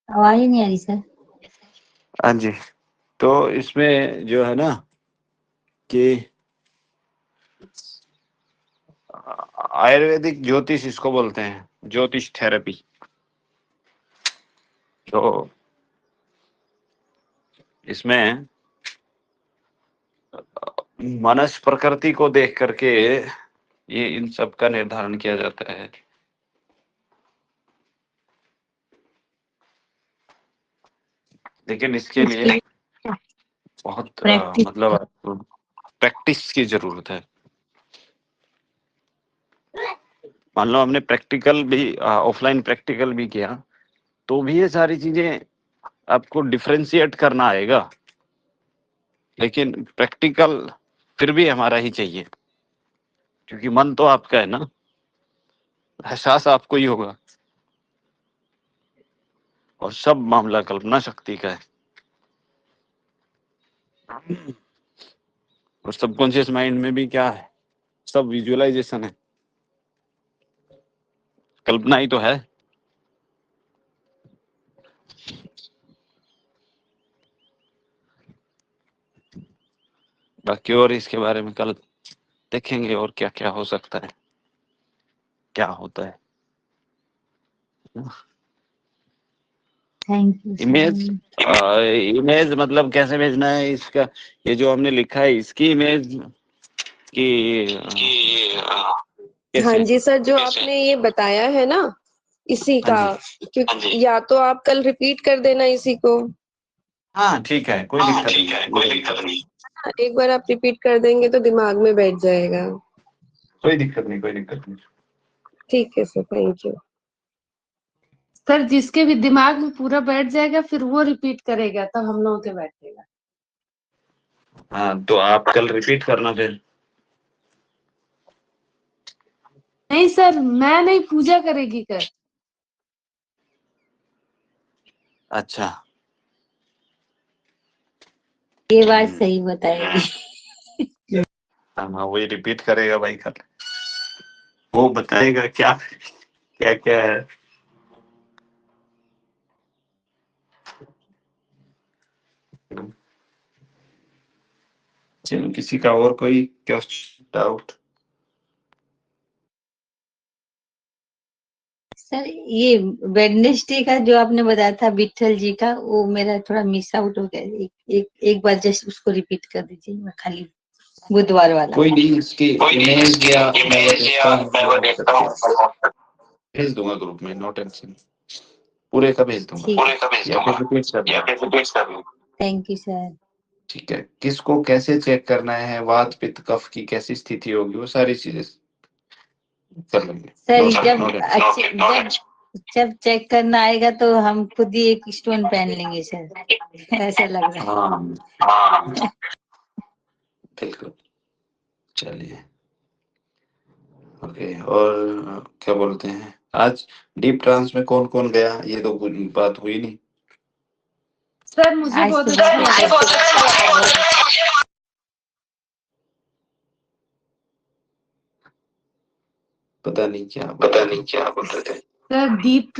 आवाज ही नहीं आ रही सर। हाँ जी, तो इसमें जो है ना कि आयुर्वेदिक ज्योतिष इसको बोलते हैं, ज्योतिष थेरेपी। तो इसमें मनस प्रकृति को देख करके ये इन सब का निर्धारण किया जाता है। लेकिन इसके लिए बहुत प्रैक्टिस। मतलब प्रैक्टिस की जरूरत है। मान लो हमने प्रैक्टिकल भी ऑफलाइन प्रैक्टिकल भी किया तो भी ये सारी चीजें आपको डिफरेंशिएट करना आएगा, लेकिन प्रैक्टिकल फिर भी हमारा ही चाहिए, क्योंकि मन तो आपका है ना, एहसास आपको ही होगा, और सब मामला कल्पना शक्ति का है। और सबकॉन्शियस माइंड में भी क्या है, सब विजुअलाइजेशन है, कल्पना ही तो है। बाकी और इसके बारे में कल देखेंगे और क्या क्या हो सकता है, क्या होता है। थैंक यू इमेज इमेज मतलब कैसे भेजना है इसका, ये जो हमने लिखा है इसकी इमेज की हाँ कैसे? जी सर, जो आपने ये बताया है ना इसी हाँ का, जी, क्योंकि या तो आप कल रिपीट कर देना इसी को। हाँ ठीक है, कोई दिक्कत नहीं, एक बार आप रिपीट कर देंगे तो दिमाग में बैठ जाएगा। कोई दिक्कत नहीं। ठीक है सर, थैंक यू। सर जिसके भी दिमाग में पूरा बैठ जाएगा फिर वो रिपीट करेगा तब हम लोगों के बैठेगा। हाँ, तो आप कल रिपीट करना फिर। नहीं सर, मैं नहीं, पूजा करेगी कल। अच्छा, ये बात सही बताएगी। हाँ वही रिपीट करेगा भाई कल, वो बताएगा क्या क्या क्या है। चलो, किसी का और कोई क्वेश्चन डाउट? सर ये वेडनेसडे का जो आपने बताया था विट्ठल जी का, वो मेरा थोड़ा मिस आउट हो गया। एक बार जस्ट उसको रिपीट कर दीजिए, मैं खाली बुधवार वाला। कोई नहीं, इसकी इमेज या मैं वो देखता हूँ, भेज दूंगा ग्रुप में, नो टेंशन, पूरे का भेज दूंगा, या फिर रिपीट कर दूंगा। Thank you sir. ठीक है, किसको कैसे चेक करना है, वात पित्त कफ की कैसी स्थिति होगी, वो सारी चीजें कर लेंगे। सर जब जब चेक करना आएगा तो हम खुद ही एक स्टोन पहन लेंगे सर। ऐसा लग रहा है। हाँ बिल्कुल, चलिए ओके। और क्या बोलते हैं, आज डीप ट्रांस में कौन कौन गया, ये तो कुछ बात हुई नहीं। सर मुझे आज बहुत तो अच्छा लगा। पता नहीं क्या बोल रहे थे। Sir deep